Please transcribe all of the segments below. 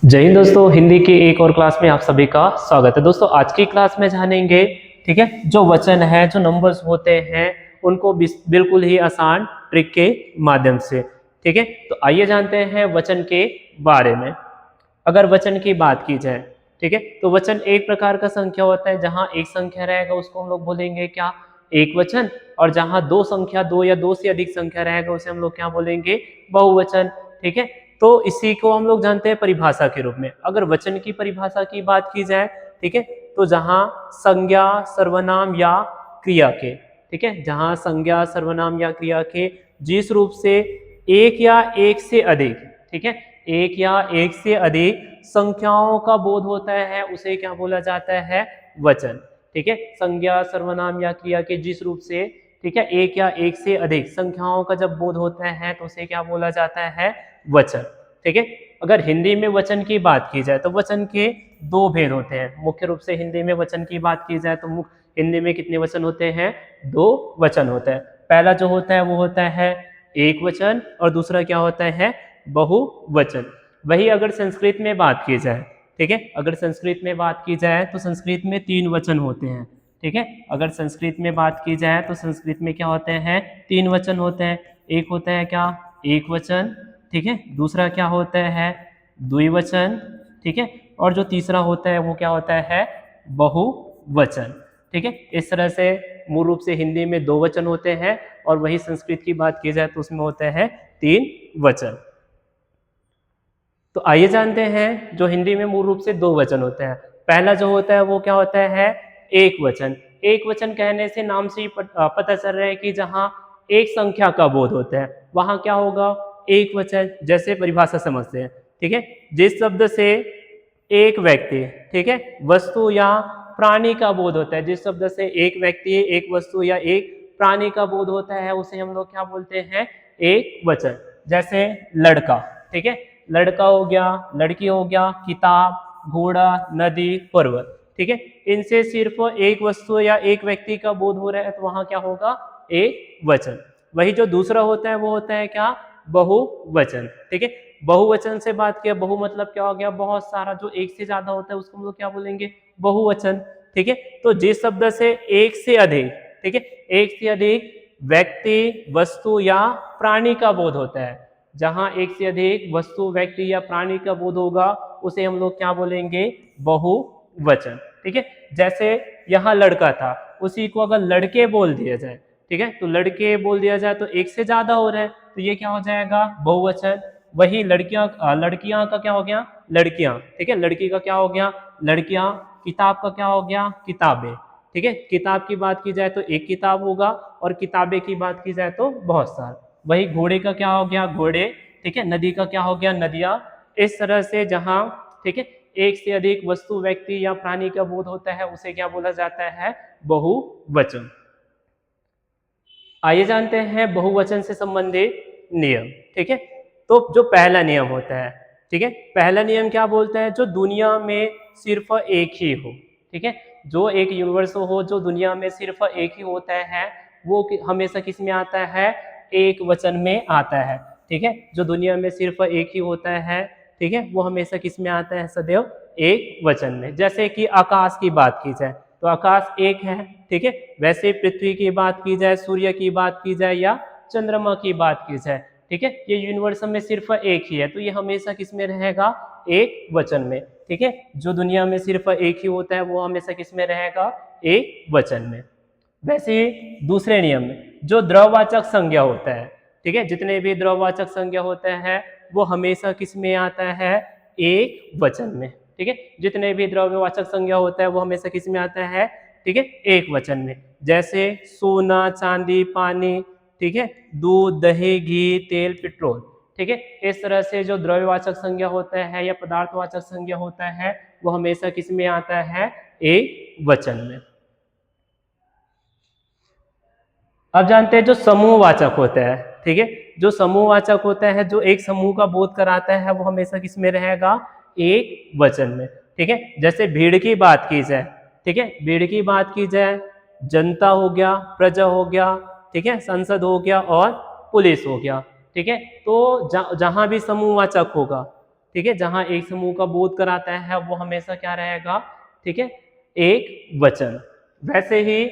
जय हिंद दोस्तों, हिंदी की एक और क्लास में आप सभी का स्वागत है। दोस्तों आज की क्लास में जानेंगे, ठीक है, जो वचन है, जो नंबर्स होते हैं, उनको बिल्कुल ही आसान ट्रिक के माध्यम से, ठीक है। तो आइए जानते हैं वचन के बारे में। अगर वचन की बात की जाए, ठीक है, तो वचन एक प्रकार का संख्या होता है। जहां एक संख्या रहेगा उसको हम लोग बोलेंगे क्या, एक वचन। और जहां दो संख्या, दो या दो से अधिक संख्या रहेगा उसे हम लोग क्या बोलेंगे, बहुवचन, ठीक है। तो इसी को हम लोग जानते हैं परिभाषा के रूप में। अगर वचन की परिभाषा की बात की जाए, ठीक है, तो जहां संज्ञा, सर्वनाम या क्रिया के, ठीक है, जहां संज्ञा, सर्वनाम या क्रिया के जिस रूप से एक या एक से अधिक, ठीक है, एक या एक से अधिक संख्याओं का बोध होता है उसे क्या बोला जाता है, वचन, ठीक है। संज्ञा, सर्वनाम या क्रिया के जिस रूप से, ठीक है, एक या एक से अधिक संख्याओं का जब बोध होता है तो उसे क्या बोला जाता है, वचन, ठीक है। अगर हिंदी में वचन की बात की जाए तो वचन के दो भेद होते हैं। मुख्य रूप से हिंदी में वचन की बात की जाए तो हिंदी में कितने वचन होते हैं, दो वचन होते हैं। पहला जो होता है वो होता है एक वचन और दूसरा क्या होता है, बहुवचन। वही अगर संस्कृत में बात की जाए, ठीक है, अगर संस्कृत में बात की जाए तो संस्कृत में तीन वचन होते हैं, ठीक है। अगर संस्कृत में बात की जाए तो संस्कृत में क्या होते हैं, तीन वचन होते हैं। एक होता है क्या, एक वचन, ठीक है, दूसरा क्या होता है, द्विवचन, ठीक है, और जो तीसरा होता है वो क्या होता है, बहुवचन, ठीक है। इस तरह से मूल रूप से हिंदी में दो वचन होते हैं और वही संस्कृत की बात की जाए तो उसमें होता है तीन वचन। तो आइए जानते हैं जो हिंदी में मूल रूप से दो वचन होते हैं। पहला जो होता है वो क्या होता है, एक वचन। एक वचन कहने से नाम से ही पता चल रहा है कि जहां एक संख्या का बोध होता है वहां क्या होगा, एक वचन। जैसे परिभाषा समझते हैं, ठीक है, जिस शब्द से एक व्यक्ति, ठीक है, वस्तु या प्राणी का बोध होता है, जिस शब्द से एक व्यक्ति, एक वस्तु या एक प्राणी का बोध होता है उसे हम लोग क्या बोलते हैं, एक वचन। जैसे लड़का, ठीक है, लड़का हो गया, लड़की हो गया, किताब, घोड़ा, नदी, पर्वत, ठीक है। इनसे सिर्फ एक वस्तु या एक व्यक्ति का बोध हो रहा है तो वहां क्या होगा, एक वचन। वही जो दूसरा होता है वो होता है क्या, बहुवचन, ठीक है। बहुवचन से बात किया, बहु मतलब क्या हो गया, बहुत सारा। जो एक से ज्यादा होता है उसको हम लोग क्या बोलेंगे, बहुवचन, ठीक है। तो जिस शब्द से एक से अधिक, ठीक है, एक से अधिक व्यक्ति, वस्तु या प्राणी का बोध होता है, जहां एक से अधिक वस्तु, व्यक्ति या प्राणी का बोध होगा उसे हम लोग क्या बोलेंगे, बहुवचन, ठीक है। जैसे यहाँ लड़का था, उसी को अगर लड़के बोल दिया जाए, ठीक है, तो लड़के बोल दिया जाए तो एक से ज्यादा हो रहा है तो ये क्या हो जाएगा, बहुवचन। वही लड़कियां, लड़कियां का क्या हो गया, लड़कियां, ठीक है, लड़की का क्या हो गया, लड़कियां। किताब का क्या हो गया, किताबें, ठीक है। किताब की बात की जाए तो एक किताब होगा और किताबें की बात की जाए तो बहुत सारा। वही घोड़े का क्या हो गया, घोड़े, ठीक है। नदी का क्या हो गया, नदियां। इस तरह से जहां, ठीक है, एक से अधिक वस्तु, व्यक्ति या प्राणी का बोध होता है उसे क्या बोला जाता है, बहुवचन। आइए जानते हैं बहुवचन से संबंधित नियम, ठीक है। तो जो पहला नियम होता है, ठीक है, पहला नियम क्या बोलता है, जो दुनिया में सिर्फ एक ही हो, ठीक है, जो एक यूनिवर्स हो, जो दुनिया में सिर्फ एक ही होता है वो हमेशा किस में आता है, एक वचन में आता है, ठीक है। जो दुनिया में सिर्फ एक ही होता है, ठीक है, वो हमेशा किस में आता है, सदैव एक वचन में। जैसे कि आकाश की बात की जाए तो आकाश एक है, ठीक है। वैसे पृथ्वी की बात की जाए, सूर्य की बात की जाए या चंद्रमा की बात की जाए, ठीक है, ये यूनिवर्स में सिर्फ एक ही है तो ये हमेशा किस में रहेगा, एक वचन में, ठीक है। जो दुनिया में सिर्फ एक ही होता है वो हमेशा किस में रहेगा, एक वचन में। वैसे ही दूसरे नियम में जो द्रववाचक संज्ञा होता है, ठीक है, जितने भी द्रववाचक संज्ञा होते हैं वो हमेशा किस में आता है, एक वचन में, ठीक है। जितने भी द्रव्यवाचक संज्ञा होता है वो हमेशा किस में आता है, ठीक है, एक वचन में। जैसे सोना, चांदी, पानी, ठीक है, दूध, दही, घी, तेल, पेट्रोल, ठीक है। इस तरह से जो द्रव्यवाचक संज्ञा होता है या पदार्थवाचक संज्ञा होता है वो हमेशा किस में आता है, एक वचन में। अब जानते हैं जो समूहवाचक होता है, ठीक है, जो समूहवाचक होता है, जो एक समूह का बोध कराता है वो हमेशा किस में रहेगा, एक वचन में, ठीक है। जैसे भीड़ की बात की जाए, ठीक है, भीड़ की बात की जाए, जनता हो गया, प्रजा हो गया, ठीक है, संसद हो गया और पुलिस हो गया, ठीक है। तो जहां भी समूहवाचक होगा ठीक है, जहां एक समूह का बोध कराता है वो हमेशा क्या रहेगा, ठीक है, एक वचन। वैसे ही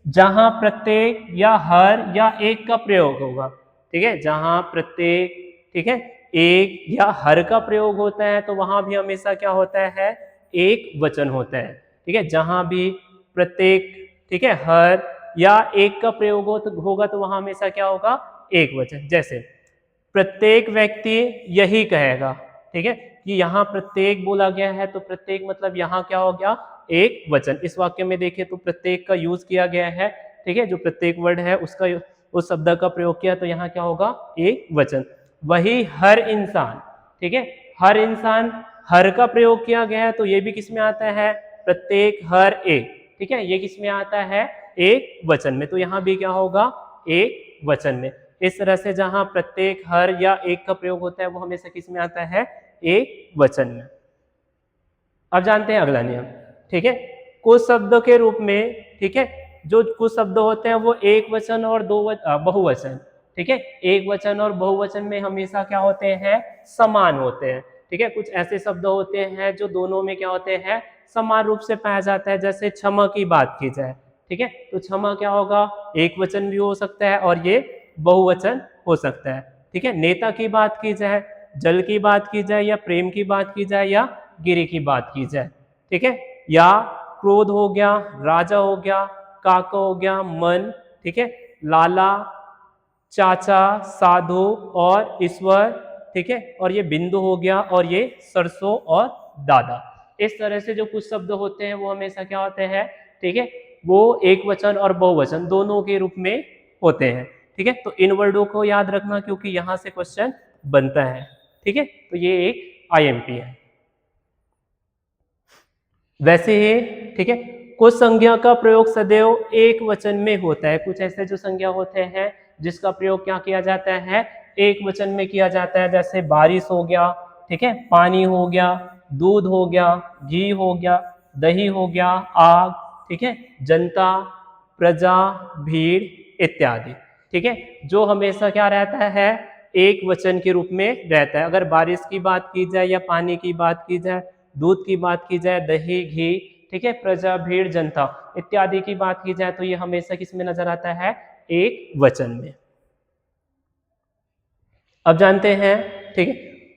जहां प्रत्येक या हर या एक का प्रयोग होगा, ठीक है, जहां प्रत्येक, ठीक है, एक या हर का प्रयोग होता है तो वहां भी हमेशा क्या होता है, एक वचन होता है। ठीक है, जहां भी प्रत्येक, ठीक है, हर या एक का प्रयोग होगा तो वहां हमेशा क्या होगा, एक वचन। जैसे प्रत्येक व्यक्ति यही कहेगा, ठीक है, कि यहाँ प्रत्येक बोला गया है तो प्रत्येक मतलब यहाँ क्या हो गया, एक वचन। इस वाक्य में देखिए तो प्रत्येक का यूज किया गया है, ठीक है, जो प्रत्येक वर्ड है उसका, उस शब्द का प्रयोग किया तो यहाँ क्या होगा, एक वचन। वही हर इंसान, ठीक है, हर इंसान, हर का प्रयोग किया गया है तो ये भी किस में आता है, प्रत्येक हर एक, ठीक है, ये किस में आता है, एक वचन में, तो यहाँ भी क्या होगा, एक वचन में। इस तरह से जहां प्रत्येक हर या एक का प्रयोग होता है वो हमेशा किस में आता है, एक वचन में। अब जानते हैं अगला नियम, ठीक है, कुछ शब्दों के रूप में, ठीक है, जो कुछ शब्द होते हैं वो एक वचन और बहुवचन, ठीक है, एक वचन और बहुवचन में हमेशा क्या होते हैं, समान होते हैं। ठीक है, कुछ ऐसे शब्द होते हैं जो दोनों में क्या होते हैं, समान रूप से पाया जाता है। जैसे क्षमा की बात की जाए, ठीक है, तो क्षमा क्या होगा, एक वचन भी हो सकता है और ये बहुवचन हो सकता है। ठीक है, नेता की बात की जाए, जल की बात की जाए, या प्रेम की बात की जाए, या गिरी की बात की जाए, ठीक है, या क्रोध हो गया, राजा हो गया, काका हो गया, मन, ठीक है, लाला, चाचा, साधु और ईश्वर, ठीक है, और ये बिंदु हो गया, और ये सरसों और दादा। इस तरह से जो कुछ शब्द होते हैं वो हमेशा क्या होते हैं, ठीक है, वो एक वचन और बहुवचन दोनों के रूप में होते हैं। ठीक है, तो इन वर्डों को याद रखना क्योंकि यहां से क्वेश्चन बनता है। ठीक है, तो ये एक आईएमपी है। वैसे ही, ठीक है, कुछ संज्ञा का प्रयोग सदैव एक वचन में होता है। कुछ ऐसे जो संज्ञा होते हैं जिसका प्रयोग क्या किया जाता है, एक वचन में किया जाता है। जैसे बारिश हो गया, ठीक है, पानी हो गया, दूध हो गया, घी हो गया, दही हो गया, आग, ठीक है, जनता, प्रजा, भीड़ इत्यादि। ठीक है, जो हमेशा क्या रहता है, एक वचन के रूप में रहता है। अगर बारिश की बात की जाए या पानी की बात की जाए, दूध की बात की जाए, दही, घी, ठीक है, प्रजा, भीड़, जनता इत्यादि की बात की जाए तो ये हमेशा किस में नजर आता है, एक वचन में। अब जानते हैं, ठीक है,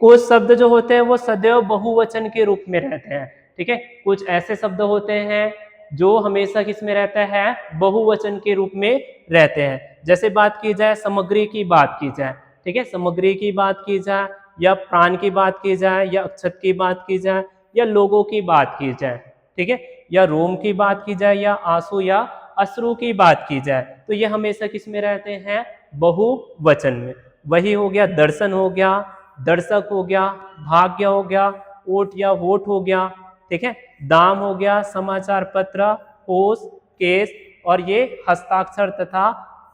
कुछ शब्द जो होते हैं वो सदैव बहुवचन के रूप में रहते हैं। ठीक है, कुछ ऐसे शब्द होते हैं जो हमेशा किस में रहता है, बहुवचन के रूप में रहते हैं। जैसे बात की जाए, सामग्री की बात की जाए, ठीक है, सामग्री की बात की जाए, या प्राण की बात की जाए, या अक्षत की बात की जाए, या लोगों की बात की जाए, ठीक है, या रोम की बात की जाए, या आंसू या अश्रु की बात की जाए, तो ये हमेशा किस में रहते हैं, बहुवचन में। वही हो गया, दर्शन हो गया, दर्शक हो गया, भाग्य हो गया, ओट या वोट हो गया, ठीक है, दाम हो गया, समाचार पत्र, पोस, केस, और ये हस्ताक्षर तथा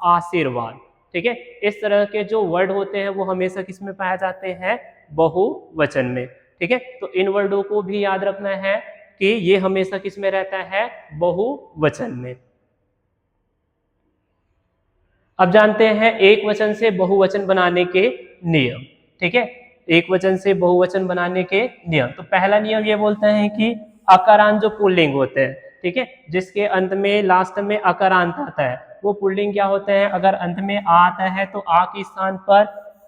आशीर्वाद। ठीक है, इस तरह के जो वर्ड होते हैं वो हमेशा किस में पाए जाते हैं, बहुवचन में। ठीक है, तो इन वर्डों को भी याद रखना है कि ये हमेशा किस में रहता है, बहुवचन में। अब जानते हैं एक वचन से बहुवचन बनाने के नियम। ठीक है, एक वचन से बहुवचन बनाने के नियम। तो पहला नियम ये बोलता है कि अकारांत जो पुल्लिंग होते हैं, ठीक है, जिसके अंत में लास्ट में अकारांत आता है, वो पुल्लिंग क्या होते हैं। अगर अंत में आ आता है तो आ के स्थान पर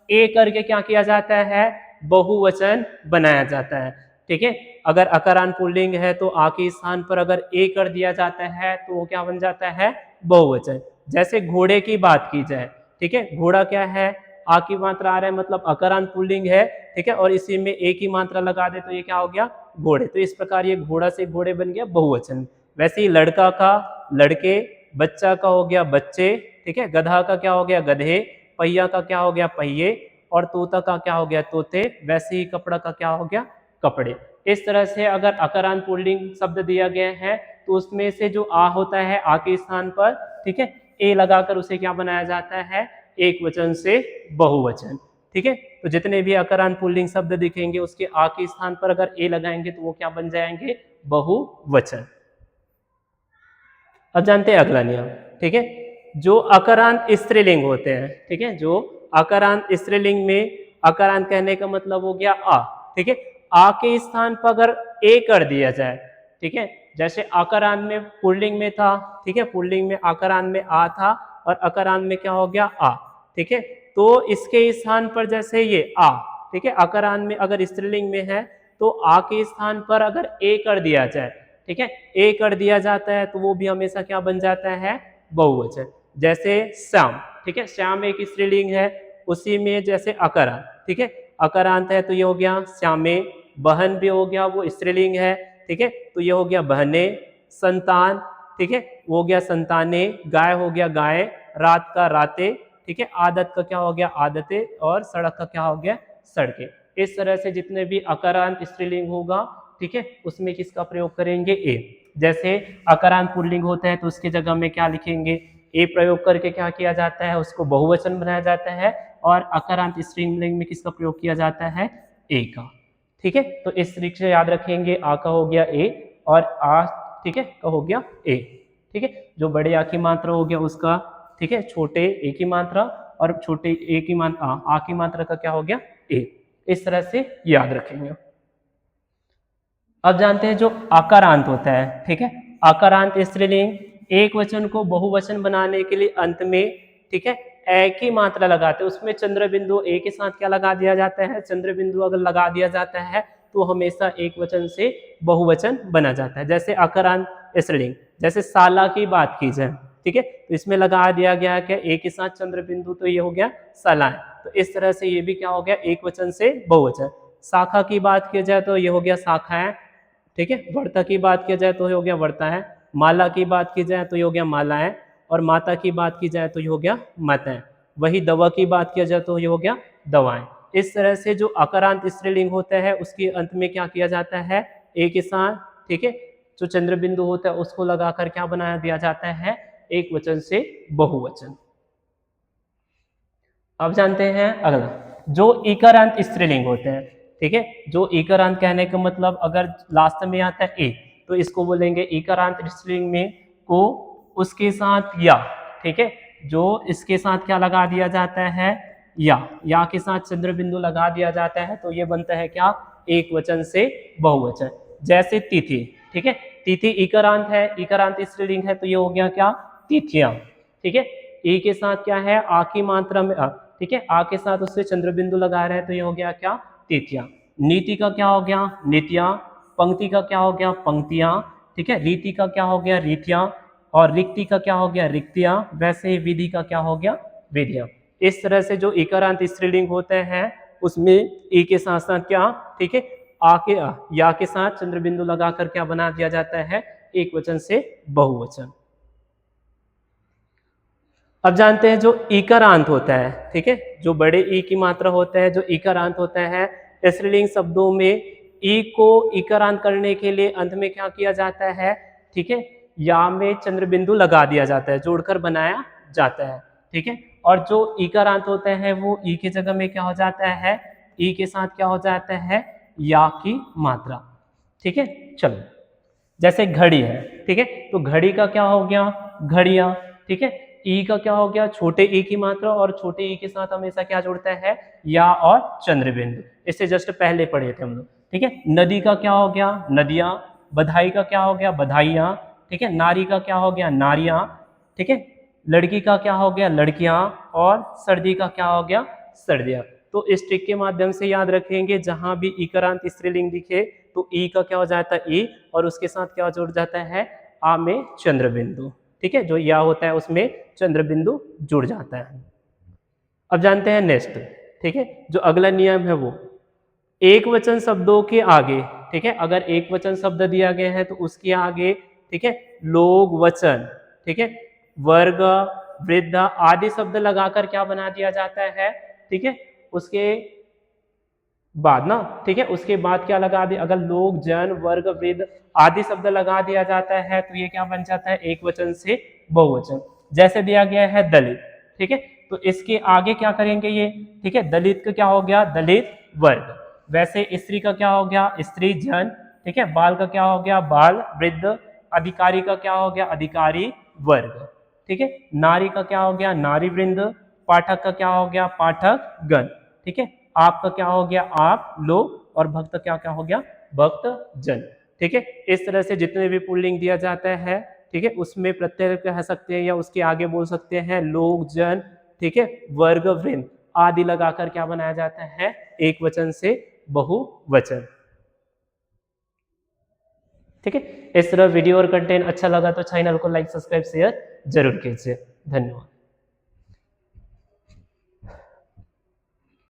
ए करके क्या किया जाता है, बहुवचन बनाया जाता है। ठीक है, अगर अकारांत पुल्लिंग है तो आ के स्थान पर अगर ए कर दिया जाता है तो वो क्या बन जाता है, बहुवचन। जैसे घोड़े की बात की जाए, ठीक है, घोड़ा क्या है, आ की मात्रा आ रहा है मतलब अकारांत पुल्लिंग है, ठीक है, और इसी में ए की मात्रा लगा दे तो ये क्या हो गया, घोड़े। तो इस प्रकार ये घोड़ा से घोड़े बन गया बहुवचन। वैसे ही लड़का का लड़के, बच्चा का हो गया बच्चे, ठीक है, गधा का क्या हो गया, गधे, पहिया का क्या हो गया, पहिए, और तोता का क्या हो गया, तोते। वैसे ही कपड़ा का क्या हो गया, कपड़े। इस तरह से अगर अकारांत पुल्लिंग शब्द दिया गया है तो उसमें से जो आ होता है, आ के स्थान पर, ठीक है, ए लगाकर उसे क्या बनाया जाता है, एक वचन से बहुवचन। ठीक है, तो जितने भी अकारांत पुल्लिंग शब्द दिखेंगे उसके आ के स्थान पर अगर ए लगाएंगे तो वो क्या बन जाएंगे, बहुवचन। अब जानते हैं अगला नियम। ठीक है, जो अकारांत स्त्रीलिंग होते हैं, ठीक है, जो अकारांत स्त्रीलिंग में, अकारांत कहने का मतलब हो गया आ, ठीक है, आ के स्थान पर अगर ए कर दिया जाए, ठीक है, जैसे आकारांत में पुल्लिंग में था, ठीक है, पुल्लिंग में आकारांत में आ था और अकारांत में क्या हो गया आ, ठीक है, तो इसके स्थान पर जैसे ये आ, ठीक है, आकारांत में अगर स्त्रीलिंग में है तो आ के स्थान पर अगर ए कर दिया जाए, ठीक है, ए कर दिया जाता है तो वो भी हमेशा क्या बन जाता है, बहुवचन। जैसे श्याम, ठीक है, श्याम एक स्त्रीलिंग है, उसी में जैसे अकारांत, ठीक है, अकारांत है तो ये हो गया श्यामे, बहन भी हो गया वो स्त्रीलिंग है, ठीक है, तो ये हो गया बहने, संतान, ठीक है, वो हो गया संताने, गाय हो गया गाय, रात का राते, ठीक है, आदत का क्या हो गया आदते, और सड़क का क्या हो गया सड़के। इस तरह से जितने भी अकारांत स्त्रीलिंग होगा, ठीक है, उसमें किसका प्रयोग करेंगे, ए। जैसे अकारांत पुल्लिंग होता है तो उसकी जगह में क्या लिखेंगे, ए प्रयोग करके क्या किया जाता है, उसको बहुवचन बनाया जाता है, और अकारांत स्त्रीलिंग में किसका प्रयोग किया जाता है, ए का, ठीक है। तो इस तरीके से याद रखेंगे, आ का हो गया ए और आ, ठीक है, का हो गया ए, ठीक है, जो बड़े आ की मात्रा हो गया उसका, ठीक है, छोटे ए की मात्रा, और छोटे ए की मात्रा आ की मात्रा का क्या हो गया ए। इस तरह से याद रखेंगे। अब जानते हैं जो आकारांत होता है, ठीक है, आकारांत स्त्रीलिंग एक वचन को बहुवचन बनाने के लिए अंत में, ठीक है, ए की मात्रा लगाते हैं, उसमें चंद्र बिंदु ए के साथ क्या लगा दिया जाता है, चंद्र बिंदु अगर लगा दिया जाता है तो हमेशा एक वचन से बहुवचन बना जाता है। जैसे आकारांत स्त्रीलिंग, जैसे साला की बात की जाए, ठीक है, तो इसमें लगा दिया गया कि ए के साथ चंद्र बिंदु, तो ये हो गया सालाएं, तो इस तरह से ये भी क्या हो गया एक वचन से बहुवचन। शाखा की बात की जाए तो ये हो गया शाखाएं, ठीक है, वर्ता की बात की जाए तो ये हो गया वर्ता है, माला की बात की जाए तो ये हो गया मालाएं, और माता की बात की जाए तो ये हो गया माताएं, वही दवा की बात किया जाए तो ये हो गया दवाएं। इस तरह से जो अकारांत स्त्रीलिंग होता है उसके अंत में क्या किया जाता है, ए के साथ, ठीक है, जो चंद्र बिंदु होता है उसको लगाकर क्या बनाया दिया जाता है, एक वचन से बहुवचन। अब जानते हैं अगला, जो इकारांत स्त्रीलिंग होते हैं, ठीक है, जो इकारांत कहने का मतलब अगर लास्ट में आता है ए तो इसको बोलेंगे इकारांत स्त्रीलिंग में को उसके साथ या, ठीक है, जो इसके साथ क्या लगा दिया जाता है, या के साथ चंद्र बिंदु लगा दिया जाता है तो ये बनता है क्या, एक वचन से बहुवचन। जैसे तिथि, ठीक है, तिथि इकारांत है, इकारांत स्त्रीलिंग है तो ये हो गया क्या, तिथियां, ठीक है, ए के साथ क्या है आ की मात्रा में, ठीक है, आ के साथ उससे चंद्र बिंदु लगा रहे हैं तो ये हो गया क्या, तिथियां। नीति का क्या हो गया, नीतियां। पंक्ति का क्या हो गया, पंक्तियां, ठीक है, रीति का क्या हो गया, रीतियां, और रिक्ति का क्या हो गया, रिक्तियां। वैसे ही विधि का क्या हो गया, विधियां। इस तरह से जो इकारांत स्त्रीलिंग होते हैं उसमें ए के साथ साथ क्या, ठीक है, या के साथ चंद्र बिंदु लगाकर क्या बना दिया जाता है, एक वचन से बहुवचन। अब जानते हैं जो इकारांत होता है, ठीक है, जो बड़े ई की मात्रा होता है, जो इकारांत होता है, स्त्रीलिंग शब्दों में ई को इकारांत करने के लिए अंत में क्या किया जाता है, ठीक है, या में चंद्र बिंदु लगा दिया जाता है, जोड़कर बनाया जाता है, ठीक है, और जो इकारांत होते हैं वो ई की जगह में क्या हो जाता है, ई के साथ क्या हो जाता है, या की मात्रा, ठीक है। चलो, जैसे घड़ी है, ठीक है, तो घड़ी का क्या हो गया, घड़ियां, ठीक है, ई का क्या हो गया, छोटे ई की मात्रा, और छोटे ई के साथ हमेशा क्या जुड़ता है, या और चंद्र बिंदु। इससे जस्ट पहले पढ़े थे हम लोग, ठीक है। नदी का क्या हो गया, नदियां। बधाई का क्या हो गया, बधाइयां, ठीक है। नारी का क्या हो गया, नारियां, ठीक है। लड़की का क्या हो गया, लड़कियां, और सर्दी का क्या हो गया, सर्दियां। तो इस ट्रिक के माध्यम से याद रखेंगे, जहां भी इकारांत स्त्रीलिंग दिखे तो ई का क्या हो जाता है, ई, और उसके साथ क्या जुड़ जाता है, आ में चंद्र बिंदु, ठीक है, जो या होता है उसमें चंद्र बिंदु जुड़ जाता है। अब जानते हैं नेक्स्ट, ठीक है, जो अगला नियम है वो एक वचन शब्दों के आगे, ठीक है, अगर एक वचन शब्द दिया गया है तो उसके आगे, ठीक है, लोग वचन, ठीक है, वर्ग, वृद्ध आदि शब्द लगाकर क्या बना दिया जाता है, ठीक है, उसके बाद ना, ठीक है, उसके बाद क्या लगा दिया, अगर लोग, जन, वर्ग, वृद्ध आदि शब्द लगा दिया जाता है तो ये क्या बन जाता है, एक वचन से बहुवचन। जैसे दिया गया है दलित, ठीक है, तो इसके आगे क्या करेंगे ये, ठीक है, दलित का क्या हो गया, दलित वर्ग। वैसे स्त्री का क्या हो गया, स्त्री जन, ठीक है, बाल का क्या हो गया, बाल वृद्ध। अधिकारी का क्या हो गया, अधिकारी वर्ग, ठीक है। नारी का क्या हो गया, नारी वृंद। पाठक का क्या हो गया, पाठक गण, ठीक है। आपका क्या हो गया, आप लोग और भक्त क्या क्या हो गया, भक्त जन। ठीक है, इस तरह से जितने भी पुल्लिंग दिया जाता है, ठीक है, उसमें प्रत्यय कह सकते हैं या उसके आगे बोल सकते हैं लोग, जन, ठीक है, वर्ग, वृंद आदि लगाकर क्या बनाया जाता है, एक वचन से बहुवचन। ठीक है, इस तरह वीडियो और कंटेंट अच्छा लगा तो चैनल को लाइक, सब्सक्राइब, शेयर जरूर कीजिए। धन्यवाद।